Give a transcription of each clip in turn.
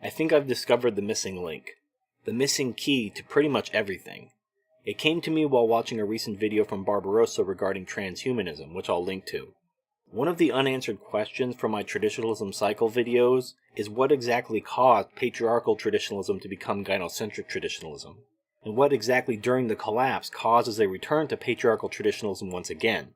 I think I've discovered the missing link. The missing key to pretty much everything. It came to me while watching a recent video from Barbarossa regarding transhumanism, which I'll link to. One of the unanswered questions from my traditionalism cycle videos is what exactly caused patriarchal traditionalism to become gynocentric traditionalism, and what exactly during the collapse causes a return to patriarchal traditionalism once again.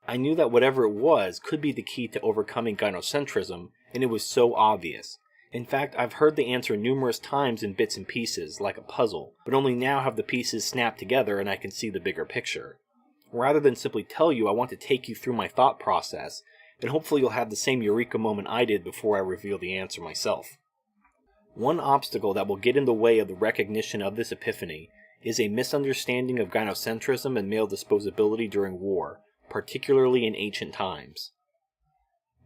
I knew that whatever it was could be the key to overcoming gynocentrism, and it was so obvious. In fact, I've heard the answer numerous times in bits and pieces, like a puzzle, but only now have the pieces snapped together and I can see the bigger picture. Rather than simply tell you, I want to take you through my thought process, and hopefully you'll have the same eureka moment I did before I reveal the answer myself. One obstacle that will get in the way of the recognition of this epiphany is a misunderstanding of gynocentrism and male disposability during war, particularly in ancient times.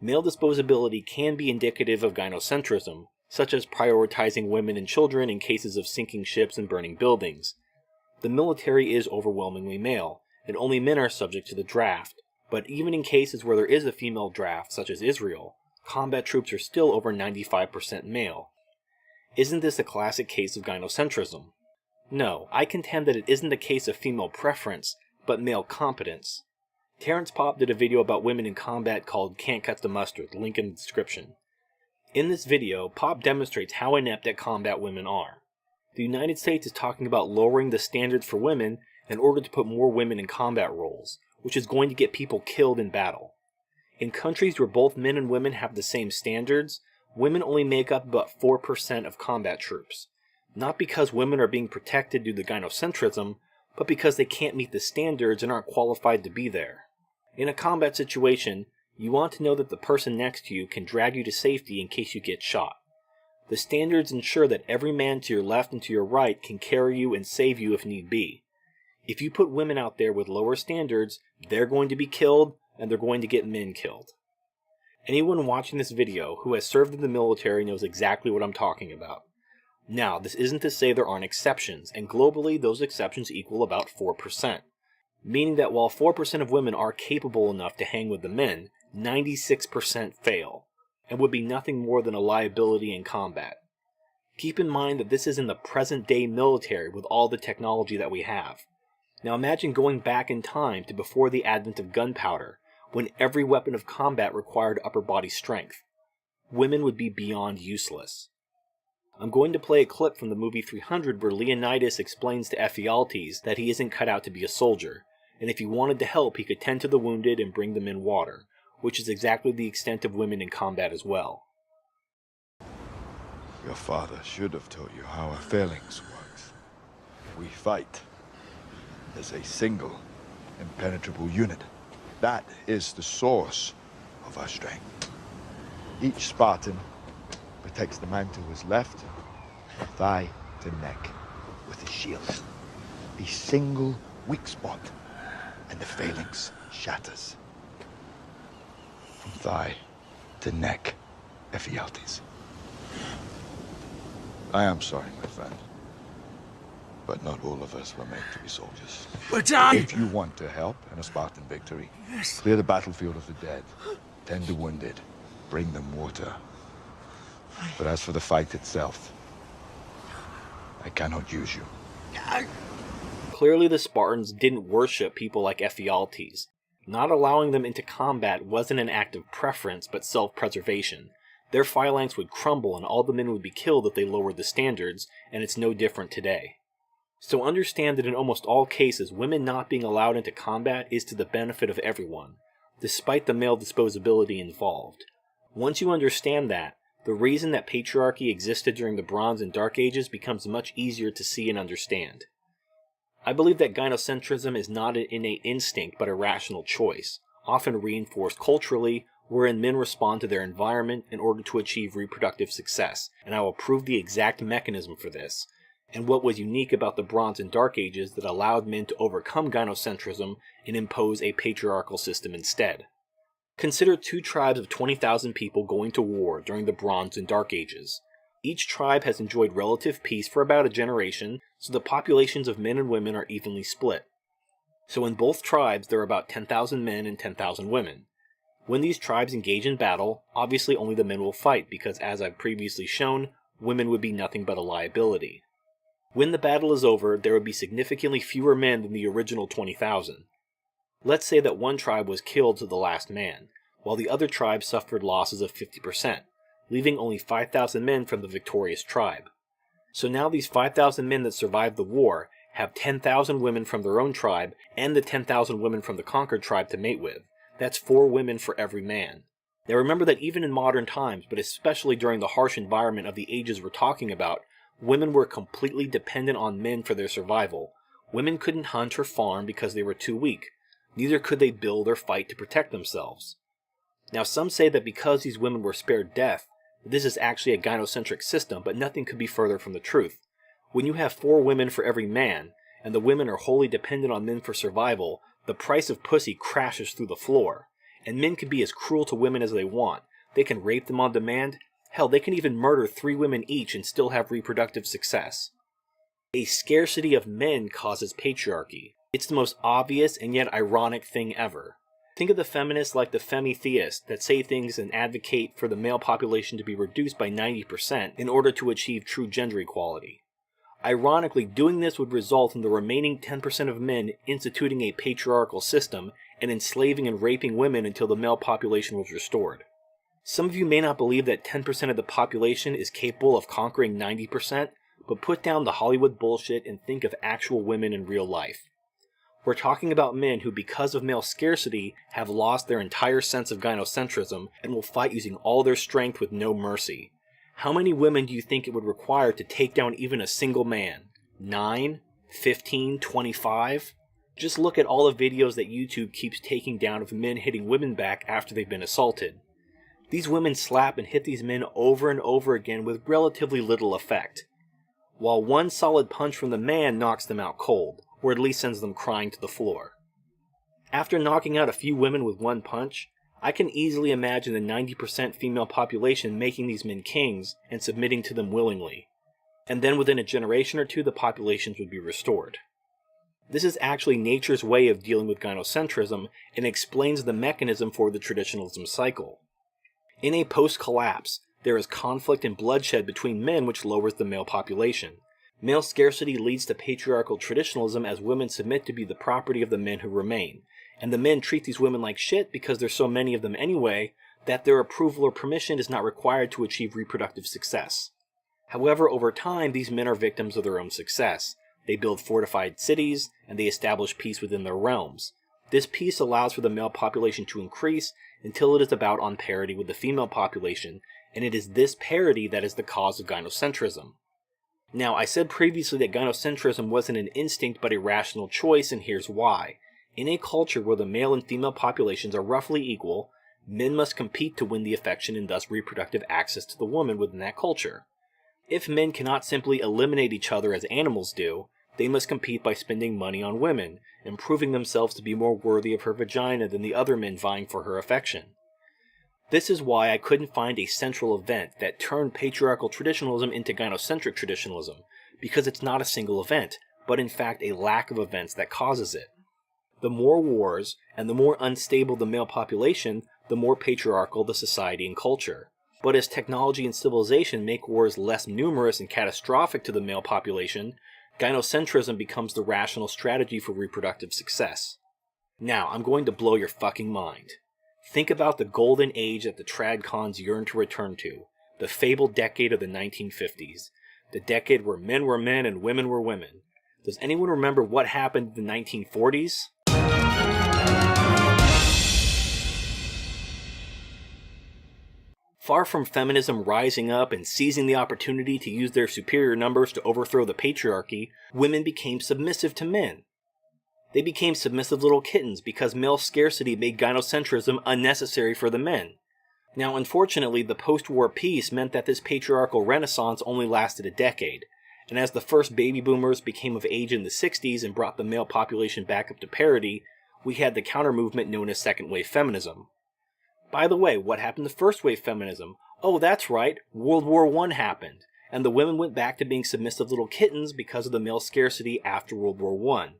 Male disposability can be indicative of gynocentrism, such as prioritizing women and children in cases of sinking ships and burning buildings. The military is overwhelmingly male, and only men are subject to the draft, but even in cases where there is a female draft, such as Israel, combat troops are still over 95% male. Isn't this a classic case of gynocentrism? No, I contend that it isn't a case of female preference, but male competence. Terrence Popp did a video about women in combat called Can't Cut the Mustard, link in the description. In this video, Popp demonstrates how inept at combat women are. The United States is talking about lowering the standards for women in order to put more women in combat roles, which is going to get people killed in battle. In countries where both men and women have the same standards, women only make up about 4% of combat troops. Not because women are being protected due to gynocentrism, but because they can't meet the standards and aren't qualified to be there. In a combat situation, you want to know that the person next to you can drag you to safety in case you get shot. The standards ensure that every man to your left and to your right can carry you and save you if need be. If you put women out there with lower standards, they're going to be killed, and they're going to get men killed. Anyone watching this video who has served in the military knows exactly what I'm talking about. Now, this isn't to say there aren't exceptions, and globally those exceptions equal about 4%. Meaning that while 4% of women are capable enough to hang with the men, 96% fail, and would be nothing more than a liability in combat. Keep in mind that this is in the present-day military with all the technology that we have. Now imagine going back in time to before the advent of gunpowder, when every weapon of combat required upper body strength. Women would be beyond useless. I'm going to play a clip from the movie 300 where Leonidas explains to Ephialtes that he isn't cut out to be a soldier, and if he wanted to help he could tend to the wounded and bring them in water, which is exactly the extent of women in combat as well. Your father should have told you how our phalanx works. We fight as a single, impenetrable unit. That is the source of our strength. Each Spartan protects the man to his left, thigh to neck, with a shield. A single weak spot, and the phalanx shatters. From thigh to neck, Ephialtes. I am sorry, my friend, but not all of us were made to be soldiers. But If you want to help in a Spartan victory, clear the battlefield of the dead, tend the wounded, bring them water. But as for the fight itself, I cannot use you. Clearly the Spartans didn't worship people like Ephialtes. Not allowing them into combat wasn't an act of preference, but self-preservation. Their phalanx would crumble and all the men would be killed if they lowered the standards, and it's no different today. So understand that in almost all cases, women not being allowed into combat is to the benefit of everyone, despite the male disposability involved. Once you understand that, the reason that patriarchy existed during the Bronze and Dark Ages becomes much easier to see and understand. I believe that gynocentrism is not an innate instinct but a rational choice, often reinforced culturally, wherein men respond to their environment in order to achieve reproductive success, and I will prove the exact mechanism for this, and what was unique about the Bronze and Dark Ages that allowed men to overcome gynocentrism and impose a patriarchal system instead. Consider two tribes of 20,000 people going to war during the Bronze and Dark Ages. Each tribe has enjoyed relative peace for about a generation, so the populations of men and women are evenly split. So in both tribes there are about 10,000 men and 10,000 women. When these tribes engage in battle, obviously only the men will fight because, as I've previously shown, women would be nothing but a liability. When the battle is over, there would be significantly fewer men than the original 20,000. Let's say that one tribe was killed to the last man, while the other tribe suffered losses of 50%, leaving only 5,000 men from the victorious tribe. So now these 5,000 men that survived the war have 10,000 women from their own tribe and the 10,000 women from the conquered tribe to mate with. That's 4 women for every man. Now remember that even in modern times, but especially during the harsh environment of the ages we're talking about, women were completely dependent on men for their survival. Women couldn't hunt or farm because they were too weak. Neither could they build or fight to protect themselves. Now some say that because these women were spared death, this is actually a gynocentric system, but nothing could be further from the truth. When you have 4 women for every man, and the women are wholly dependent on men for survival, the price of pussy crashes through the floor. And men can be as cruel to women as they want. They can rape them on demand. Hell, they can even murder 3 women each and still have reproductive success. A scarcity of men causes patriarchy. It's the most obvious and yet ironic thing ever. Think of the feminists like the femitheists that say things and advocate for the male population to be reduced by 90% in order to achieve true gender equality. Ironically, doing this would result in the remaining 10% of men instituting a patriarchal system and enslaving and raping women until the male population was restored. Some of you may not believe that 10% of the population is capable of conquering 90%, but put down the Hollywood bullshit and think of actual women in real life. We're talking about men who, because of male scarcity, have lost their entire sense of gynocentrism and will fight using all their strength with no mercy. How many women do you think it would require to take down even a single man? 9? 15? 25? Just look at all the videos that YouTube keeps taking down of men hitting women back after they've been assaulted. These women slap and hit these men over and over again with relatively little effect, while one solid punch from the man knocks them out cold, or at least sends them crying to the floor. After knocking out a few women with one punch, I can easily imagine the 90% female population making these men kings and submitting to them willingly. And then within a generation or two, the populations would be restored. This is actually nature's way of dealing with gynocentrism and explains the mechanism for the traditionalism cycle. In a post-collapse, there is conflict and bloodshed between men which lowers the male population. Male scarcity leads to patriarchal traditionalism as women submit to be the property of the men who remain. And the men treat these women like shit because there's so many of them anyway that their approval or permission is not required to achieve reproductive success. However, over time, these men are victims of their own success. They build fortified cities, and they establish peace within their realms. This peace allows for the male population to increase until it is about on parity with the female population, and it is this parity that is the cause of gynocentrism. Now, I said previously that gynocentrism wasn't an instinct but a rational choice, and here's why. In a culture where the male and female populations are roughly equal, men must compete to win the affection and thus reproductive access to the woman within that culture. If men cannot simply eliminate each other as animals do, they must compete by spending money on women, and proving themselves to be more worthy of her vagina than the other men vying for her affection. This is why I couldn't find a central event that turned patriarchal traditionalism into gynocentric traditionalism, because it's not a single event, but in fact a lack of events that causes it. The more wars, and the more unstable the male population, the more patriarchal the society and culture. But as technology and civilization make wars less numerous and catastrophic to the male population, gynocentrism becomes the rational strategy for reproductive success. Now, I'm going to blow your fucking mind. Think about the golden age that the tradcons yearn to return to, the fabled decade of the 1950s, the decade where men were men and women were women. Does anyone remember what happened in the 1940s? Far from feminism rising up and seizing the opportunity to use their superior numbers to overthrow the patriarchy, women became submissive to men. They became submissive little kittens because male scarcity made gynocentrism unnecessary for the men. Now, unfortunately, the post-war peace meant that this patriarchal renaissance only lasted a decade, and as the first baby boomers became of age in the 60s and brought the male population back up to parity, we had the counter-movement known as second-wave feminism. By the way, what happened to first-wave feminism? Oh, that's right, World War I happened, and the women went back to being submissive little kittens because of the male scarcity after World War I.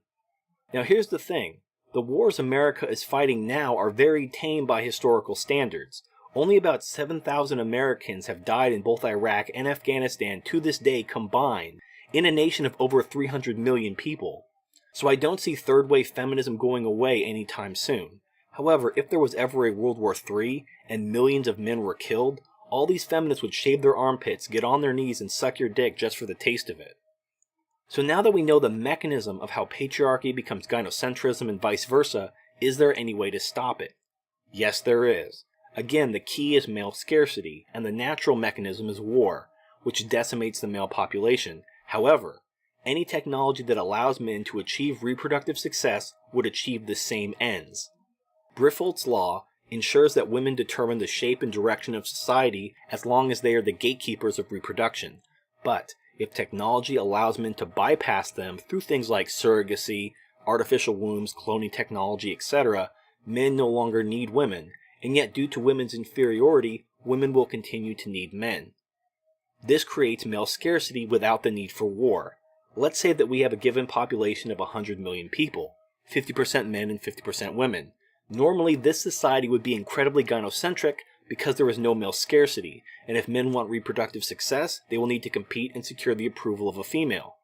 Now here's the thing, the wars America is fighting now are very tame by historical standards. Only about 7,000 Americans have died in both Iraq and Afghanistan to this day combined, in a nation of over 300 million people. So I don't see third wave feminism going away anytime soon. However, if there was ever a World War III and millions of men were killed, all these feminists would shave their armpits, get on their knees, and suck your dick just for the taste of it. So now that we know the mechanism of how patriarchy becomes gynocentrism and vice versa, is there any way to stop it? Yes, there is. Again, the key is male scarcity, and the natural mechanism is war, which decimates the male population. However, any technology that allows men to achieve reproductive success would achieve the same ends. Briffault's law ensures that women determine the shape and direction of society as long as they are the gatekeepers of reproduction. But if technology allows men to bypass them through things like surrogacy, artificial wombs, cloning technology, etc., men no longer need women, and yet due to women's inferiority, women will continue to need men. This creates male scarcity without the need for war. Let's say that we have a given population of 100 million people, 50% men and 50% women. Normally, this society would be incredibly gynocentric because there is no male scarcity, and if men want reproductive success, they will need to compete and secure the approval of a female.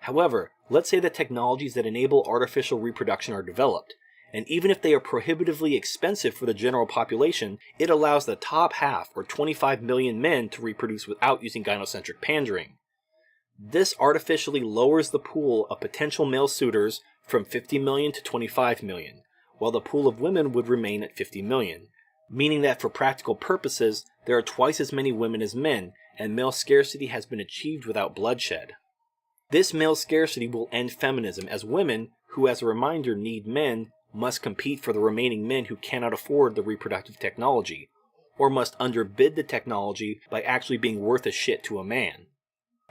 However, let's say that technologies that enable artificial reproduction are developed, and even if they are prohibitively expensive for the general population, it allows the top half, or 25 million men, to reproduce without using gynocentric pandering. This artificially lowers the pool of potential male suitors from 50 million to 25 million, while the pool of women would remain at 50 million, meaning that for practical purposes, there are twice as many women as men, and male scarcity has been achieved without bloodshed. This male scarcity will end feminism, as women, who as a reminder need men, must compete for the remaining men who cannot afford the reproductive technology, or must underbid the technology by actually being worth a shit to a man.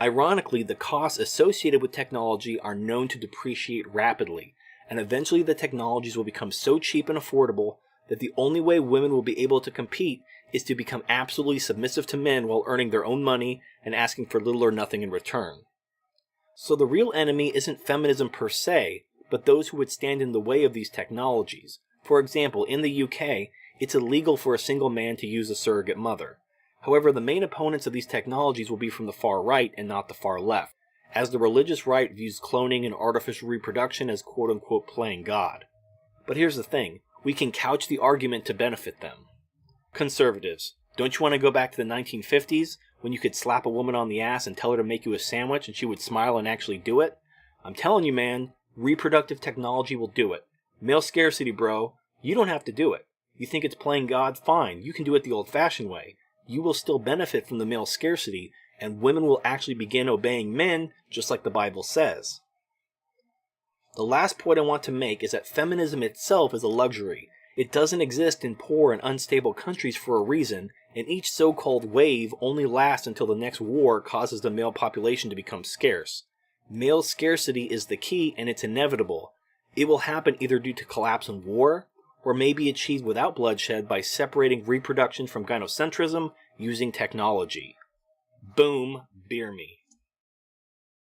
Ironically, the costs associated with technology are known to depreciate rapidly, and eventually the technologies will become so cheap and affordable that the only way women will be able to compete is to become absolutely submissive to men while earning their own money and asking for little or nothing in return. So the real enemy isn't feminism per se, but those who would stand in the way of these technologies. For example, in the UK, it's illegal for a single man to use a surrogate mother. However, the main opponents of these technologies will be from the far right and not the far left, as the religious right views cloning and artificial reproduction as quote-unquote playing God. But here's the thing, we can couch the argument to benefit them. Conservatives, don't you want to go back to the 1950s, when you could slap a woman on the ass and tell her to make you a sandwich and she would smile and actually do it? I'm telling you, man, reproductive technology will do it. Male scarcity, bro. You don't have to do it. You think it's playing God? Fine, you can do it the old-fashioned way. You will still benefit from the male scarcity, and women will actually begin obeying men, just like the Bible says. The last point I want to make is that feminism itself is a luxury. It doesn't exist in poor and unstable countries for a reason, and each so-called wave only lasts until the next war causes the male population to become scarce. Male scarcity is the key, and it's inevitable. It will happen either due to collapse in war, or may be achieved without bloodshed by separating reproduction from gynocentrism using technology. Boom, beer me.